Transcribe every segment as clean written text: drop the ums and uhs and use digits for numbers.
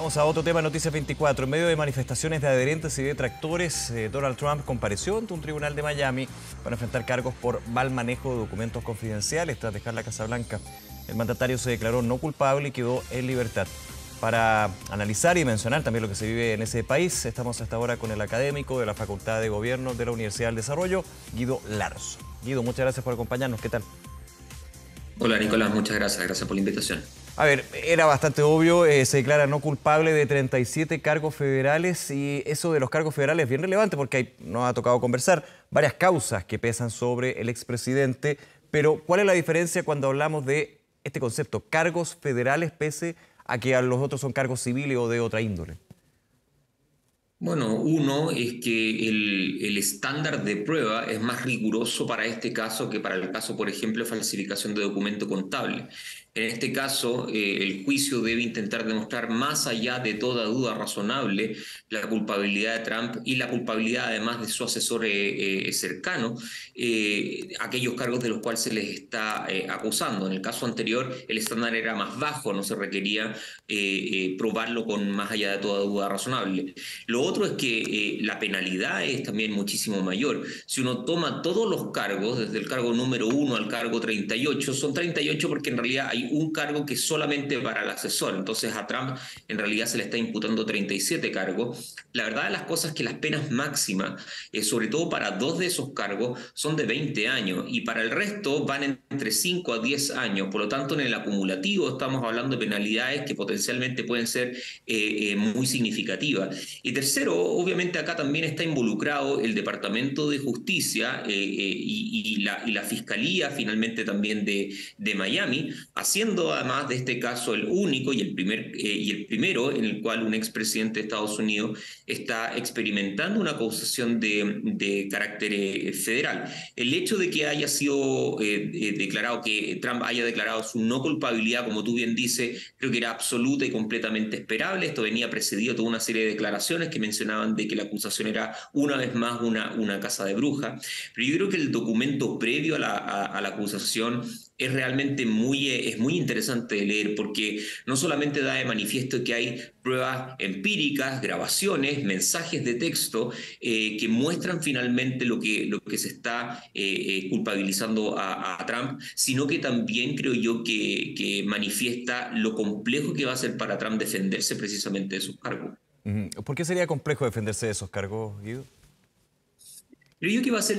Vamos a otro tema, Noticias 24. En medio de manifestaciones de adherentes y detractores, Donald Trump compareció ante un tribunal de Miami para enfrentar cargos por mal manejo de documentos confidenciales tras dejar la Casa Blanca. El mandatario se declaró no culpable y quedó en libertad. Para analizar y mencionar también lo que se vive en ese país, estamos hasta ahora con el académico de la Facultad de Gobierno de la Universidad del Desarrollo, Guido Laros. Guido, muchas gracias por acompañarnos. ¿Qué tal? Hola Nicolás, muchas gracias, gracias por la invitación. A ver, era bastante obvio, se declara no culpable de 37 cargos federales y eso de los cargos federales es bien relevante porque nos ha tocado conversar varias causas que pesan sobre el expresidente, pero ¿cuál es la diferencia cuando hablamos de este concepto, cargos federales pese a que a los otros son cargos civiles o de otra índole? Bueno, uno es que el estándar de prueba es más riguroso para este caso que para el caso, por ejemplo, de falsificación de documento contable. En este caso, el juicio debe intentar demostrar más allá de toda duda razonable la culpabilidad de Trump y la culpabilidad además de su asesor cercano, aquellos cargos de los cuales se les está acusando. En el caso anterior, el estándar era más bajo, no se requería probarlo con más allá de toda duda razonable. Lo otro es que la penalidad es también muchísimo mayor. Si uno toma todos los cargos, desde el cargo número 1 al cargo 38, son 38 porque en realidad hay un cargo que es solamente para el asesor. Entonces a Trump en realidad se le está imputando 37 cargos. La verdad de las cosas es que las penas máximas, sobre todo para dos de esos cargos, son de 20 años y para el resto van entre 5 a 10 años. Por lo tanto, en el acumulativo estamos hablando de penalidades que potencialmente pueden ser muy significativas. Y tercero, obviamente acá también está involucrado el Departamento de Justicia y la Fiscalía finalmente también de Miami, haciendo además de este caso el único y el primero en el cual un expresidente de Estados Unidos está experimentando una acusación de carácter federal. El hecho de que haya sido declarado, que Trump haya declarado su no culpabilidad, como tú bien dices, creo que era absoluta y completamente esperable. Esto venía precedido de toda una serie de declaraciones que mencionaban de que la acusación era una vez más una casa de brujas. Pero yo creo que el documento previo a la acusación es realmente es muy interesante de leer porque no solamente da de manifiesto que hay pruebas empíricas, grabaciones, mensajes de texto que muestran finalmente lo que se está culpabilizando a Trump, sino que también creo yo que manifiesta lo complejo que va a ser para Trump defenderse precisamente de sus cargos. ¿Por qué sería complejo defenderse de esos cargos, Guido? Creo yo que va a ser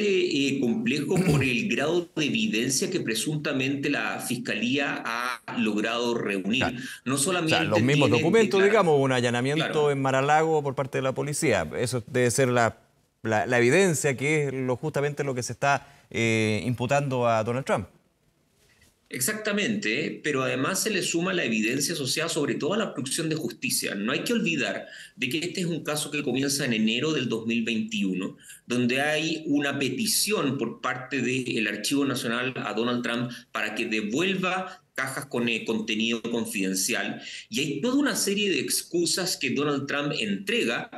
complejo por el grado de evidencia que presuntamente la Fiscalía ha logrado reunir. Claro. No O sea, los solamente mismos tienen documentos, digamos, un allanamiento claro. en Mar-a-Lago por parte de la policía. Eso debe ser la evidencia que es justamente lo que se está imputando a Donald Trump. Exactamente, pero además se le suma la evidencia asociada sobre todo a la obstrucción de justicia. No hay que olvidar de que este es un caso que comienza en enero del 2021, donde hay una petición por parte del Archivo Nacional a Donald Trump para que devuelva cajas con contenido confidencial y hay toda una serie de excusas que Donald Trump entrega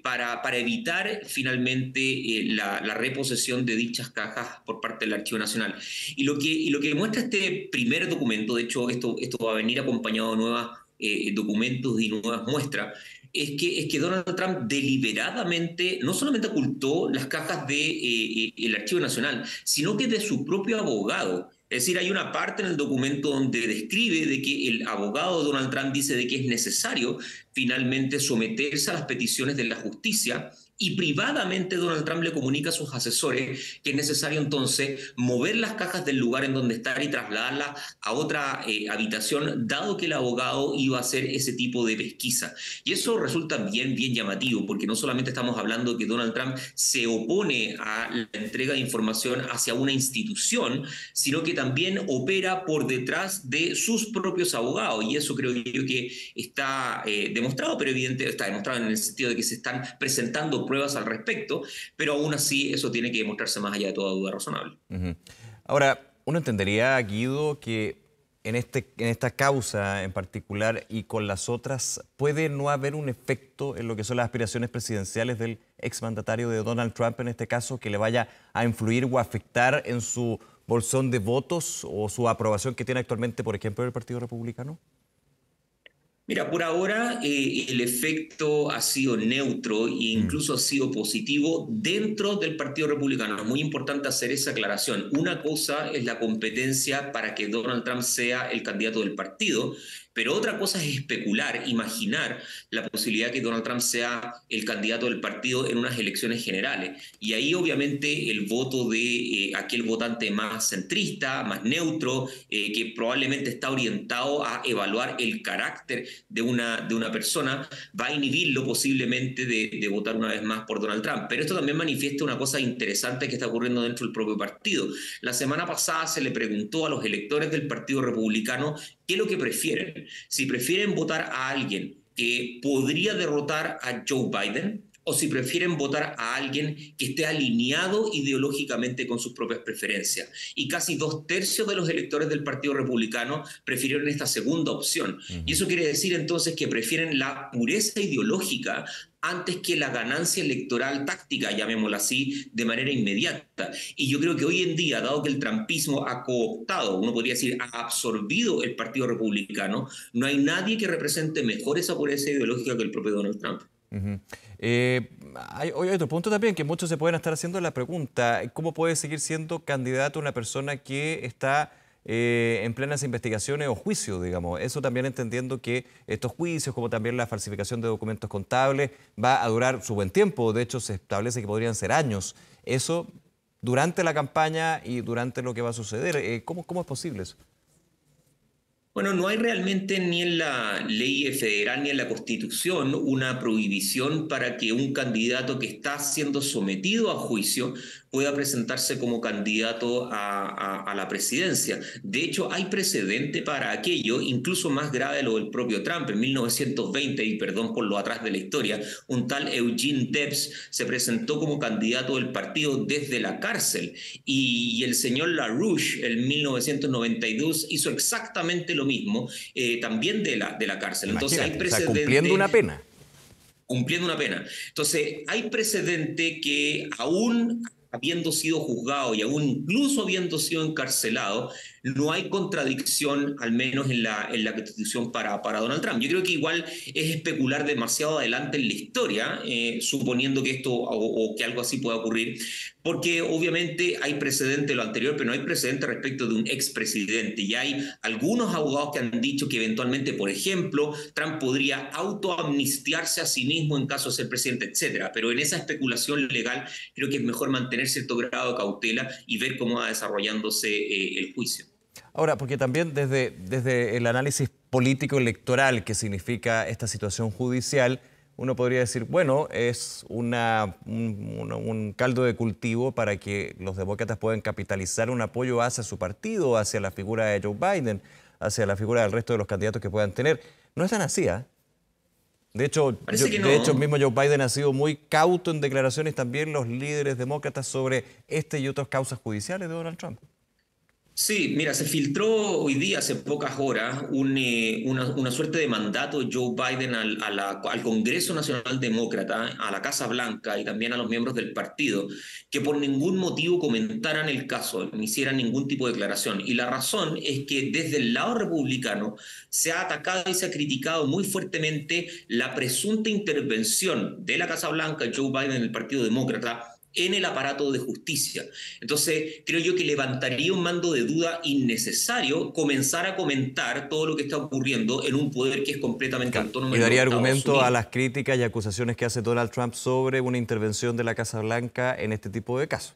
para evitar finalmente la reposesión de dichas cajas por parte del Archivo Nacional. Y lo que demuestra este primer documento, de hecho esto va a venir acompañado de nuevos documentos y nuevas muestras, es que Donald Trump deliberadamente no solamente ocultó las cajas del Archivo Nacional, sino que de su propio abogado. Es decir, hay una parte en el documento donde describe de que el abogado de Donald Trump dice de que es necesario finalmente someterse a las peticiones de la justicia y privadamente Donald Trump le comunica a sus asesores que es necesario entonces mover las cajas del lugar en donde están y trasladarlas a otra habitación, dado que el abogado iba a hacer ese tipo de pesquisa. Y eso resulta bien, bien llamativo, porque no solamente estamos hablando de que Donald Trump se opone a la entrega de información hacia una institución, sino que también opera por detrás de sus propios abogados. Y eso creo yo que está demostrado, pero evidentemente está demostrado en el sentido de que se están presentando pruebas al respecto, pero aún así eso tiene que demostrarse más allá de toda duda razonable. Ujú. Ahora, uno entendería, Guido, que en esta causa en particular y con las otras, puede no haber un efecto en lo que son las aspiraciones presidenciales del exmandatario de Donald Trump, en este caso, que le vaya a influir o afectar en su bolsón de votos o su aprobación que tiene actualmente, por ejemplo, el Partido Republicano. Mira, por ahora el efecto ha sido neutro e Mm, incluso ha sido positivo dentro del Partido Republicano. Es muy importante hacer esa aclaración. Una cosa es la competencia para que Donald Trump sea el candidato del partido, pero otra cosa es especular, imaginar la posibilidad que Donald Trump sea el candidato del partido en unas elecciones generales. Y ahí obviamente el voto de aquel votante más centrista, más neutro, que probablemente está orientado a evaluar el carácter de una persona, va a inhibirlo posiblemente de votar una vez más por Donald Trump. Pero esto también manifiesta una cosa interesante que está ocurriendo dentro del propio partido. La semana pasada se le preguntó a los electores del Partido Republicano qué es lo que prefieren. Si prefieren votar a alguien que podría derrotar a Joe Biden, o si prefieren votar a alguien que esté alineado ideológicamente con sus propias preferencias. Y casi 2/3 de los electores del Partido Republicano prefirieron esta segunda opción. Y ujú. eso quiere decir entonces que prefieren la pureza ideológica antes que la ganancia electoral táctica, llamémosla así, de manera inmediata. Y yo creo que hoy en día, dado que el trumpismo ha cooptado, uno podría decir, ha absorbido el Partido Republicano, no hay nadie que represente mejor esa pureza ideológica que el propio Donald Trump. Ujú. Hay otro punto también que muchos se pueden estar haciendo la pregunta, ¿cómo puede seguir siendo candidato una persona que está en plenas investigaciones o juicios, digamos? Eso también entendiendo que estos juicios, como también la falsificación de documentos contables, va a durar su buen tiempo, de hecho se establece que podrían ser años. Eso durante la campaña y durante lo que va a suceder, ¿cómo es posible eso? Bueno, no hay realmente ni en la ley federal ni en la Constitución una prohibición para que un candidato que está siendo sometido a juicio pueda presentarse como candidato a la presidencia. De hecho, hay precedente para aquello, incluso más grave lo del propio Trump. En 1920, y perdón por lo atrás de la historia, un tal Eugene Debs se presentó como candidato del partido desde la cárcel y el señor LaRouche en 1992 hizo exactamente lo mismo, también de la cárcel. Entonces hay Imagínate, o sea, cumpliendo una precedente pena. cumpliendo una pena. Entonces, hay precedente que aún habiendo sido juzgado y aún incluso habiendo sido encarcelado, no hay contradicción, al menos en la Constitución, para Donald Trump. Yo creo que igual es especular demasiado adelante en la historia, suponiendo que esto o que algo así pueda ocurrir, porque obviamente hay precedente de lo anterior, pero no hay precedente respecto de un expresidente. Y hay algunos abogados que han dicho que eventualmente, por ejemplo, Trump podría autoamnistiarse a sí mismo en caso de ser presidente, etcétera. Pero en esa especulación legal creo que es mejor mantener cierto grado de cautela y ver cómo va desarrollándose el juicio. Ahora, porque también desde el análisis político electoral que significa esta situación judicial, uno podría decir, bueno, es un caldo de cultivo para que los demócratas puedan capitalizar un apoyo hacia su partido, hacia la figura de Joe Biden, hacia la figura del resto de los candidatos que puedan tener. No es tan así, ¿ah? Parece que De hecho, el no. mismo Joe Biden ha sido muy cauto en declaraciones, también los líderes demócratas sobre este y otras causas judiciales de Donald Trump. Sí, mira, se filtró hoy día, hace pocas horas, una suerte de mandato de Joe Biden al Congreso Nacional Demócrata, a la Casa Blanca y también a los miembros del partido, que por ningún motivo comentaran el caso, ni hicieran ningún tipo de declaración. Y la razón es que desde el lado republicano se ha atacado y se ha criticado muy fuertemente la presunta intervención de la Casa Blanca, Joe Biden, en el Partido Demócrata en el aparato de justicia. Entonces, creo yo que levantaría un mando de duda innecesario comenzar a comentar todo lo que está ocurriendo en un poder que es completamente Claro. autónomo Y en los daría Estados argumento a Unidos. las críticas y acusaciones que hace Donald Trump sobre una intervención de la Casa Blanca en este tipo de casos.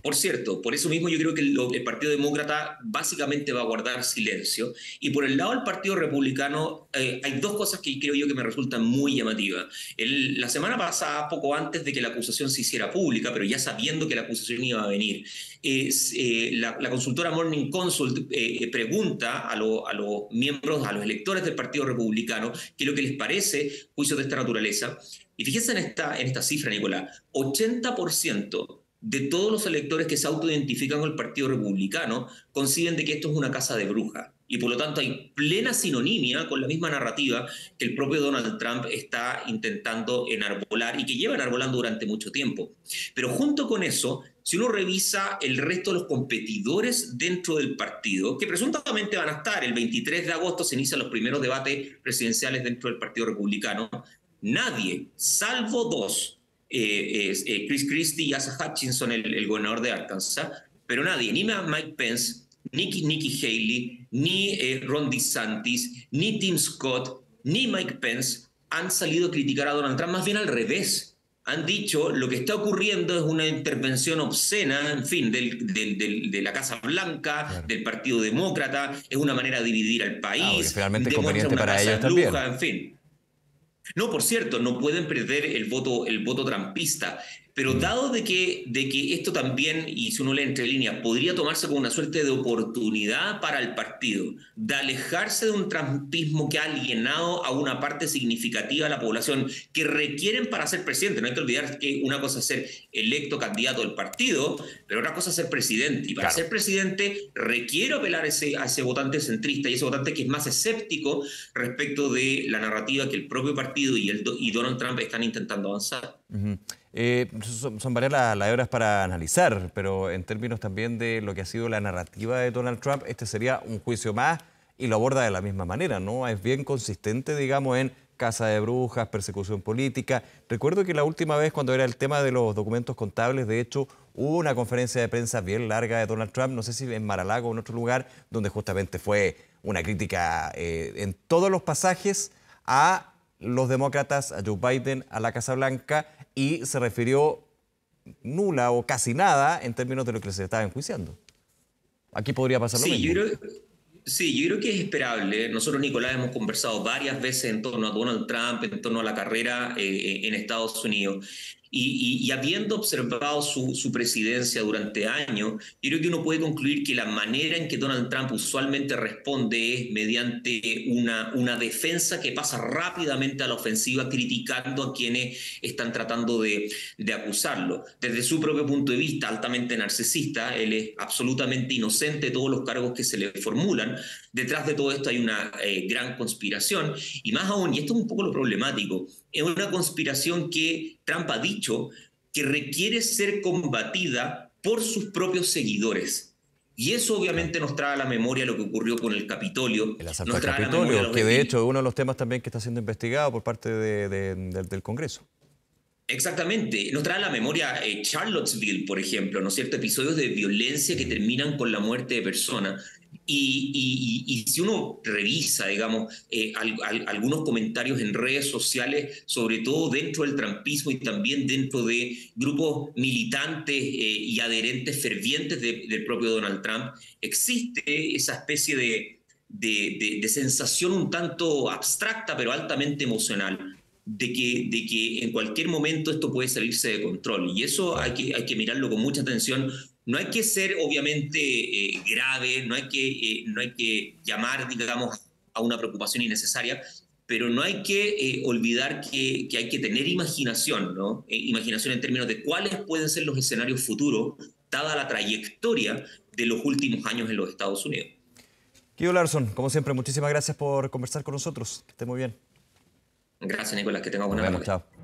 Por cierto, por eso mismo yo creo que el Partido Demócrata básicamente va a guardar silencio. Y por el lado del Partido Republicano hay dos cosas que creo yo que me resultan muy llamativas. La semana pasada, poco antes de que la acusación se hiciera pública, pero ya sabiendo que la acusación iba a venir, la consultora Morning Consult pregunta a los miembros, a los electores del Partido Republicano, qué es lo que les parece juicios de esta naturaleza. Y fíjense en esta cifra, Nicolás, 80% de todos los electores que se autoidentifican con el Partido Republicano conciben de que esto es una casa de brujas. y por lo tanto hay plena sinonimia con la misma narrativa que el propio Donald Trump está intentando enarbolar y que lleva enarbolando durante mucho tiempo. Pero junto con eso, si uno revisa el resto de los competidores dentro del partido, que presuntamente van a estar, el 23 de agosto se inician los primeros debates presidenciales dentro del Partido Republicano, nadie, salvo dos, Chris Christie y Asa Hutchinson, el gobernador de Arkansas, pero nadie, ni Mike Pence, ni Nikki Haley, ni Ron DeSantis, ni Tim Scott, ni Mike Pence han salido a criticar a Donald Trump, más bien al revés. Han dicho lo que está ocurriendo es una intervención obscena, en fin, de la Casa Blanca, Claro. del Partido Demócrata, es una manera de dividir al país, Porque finalmente es demuestra conveniente una para casa ellos de también. bruja, en fin. No, por cierto, no pueden perder el voto trumpista, pero dado de que esto también, y si uno lee entre líneas, podría tomarse como una suerte de oportunidad para el partido, de alejarse de un trumpismo que ha alienado a una parte significativa de la población que requieren para ser presidente. No hay que olvidar que una cosa es ser electo candidato del partido, pero otra cosa es ser presidente. Y para Claro. ser presidente requiere apelar a ese votante centrista y ese votante que es más escéptico respecto de la narrativa que el propio partido y Donald Trump están intentando avanzar. Ujú. Son varias las hebras para analizar, pero en términos también de lo que ha sido la narrativa de Donald Trump, este sería un juicio más y lo aborda de la misma manera, ¿no? Es bien consistente, digamos, en casa de brujas, persecución política. Recuerdo que la última vez, cuando era el tema de los documentos contables, de hecho, hubo una conferencia de prensa bien larga de Donald Trump, no sé si en Mar-a-Lago o en otro lugar, donde justamente fue una crítica en todos los pasajes a los demócratas, a Joe Biden, a la Casa Blanca, y se refirió nula o casi nada en términos de lo que se estaba enjuiciando. Aquí podría pasar lo Sí, mismo. yo creo que es esperable. Nosotros, Nicolás, hemos conversado varias veces en torno a Donald Trump, en torno a la carrera en Estados Unidos. Y habiendo observado su presidencia durante años, yo creo que uno puede concluir que la manera en que Donald Trump usualmente responde es mediante una defensa que pasa rápidamente a la ofensiva, criticando a quienes están tratando de acusarlo. Desde su propio punto de vista, altamente narcisista, él es absolutamente inocente de todos los cargos que se le formulan. Detrás de todo esto hay una gran conspiración, y más aún, y esto es un poco lo problemático, es una conspiración que Trump ha dicho que requiere ser combatida por sus propios seguidores. Y eso obviamente nos trae a la memoria lo que ocurrió con el Capitolio, El asalto nos al trae a la memoria Capitolio, los que de hecho es uno de los temas también que está siendo investigado por parte del Congreso. Exactamente, nos trae a la memoria Charlottesville, por ejemplo, ¿no es cierto? Episodios de violencia que terminan con la muerte de personas. Y si uno revisa, digamos, algunos comentarios en redes sociales, sobre todo dentro del trumpismo y también dentro de grupos militantes y adherentes fervientes del propio Donald Trump, existe esa especie de sensación un tanto abstracta, pero altamente emocional, de que en cualquier momento esto puede salirse de control. Y eso hay que mirarlo con mucha atención. No hay que ser, obviamente, grave, no hay que llamar, digamos, a una preocupación innecesaria, pero no hay que olvidar que hay que tener imaginación, ¿no? Imaginación en términos de cuáles pueden ser los escenarios futuros, dada la trayectoria de los últimos años en los Estados Unidos. Guido Larson, como siempre, muchísimas gracias por conversar con nosotros. Que esté muy bien. Gracias, Nicolás, que tenga Nos buena vemos, tarde. chao.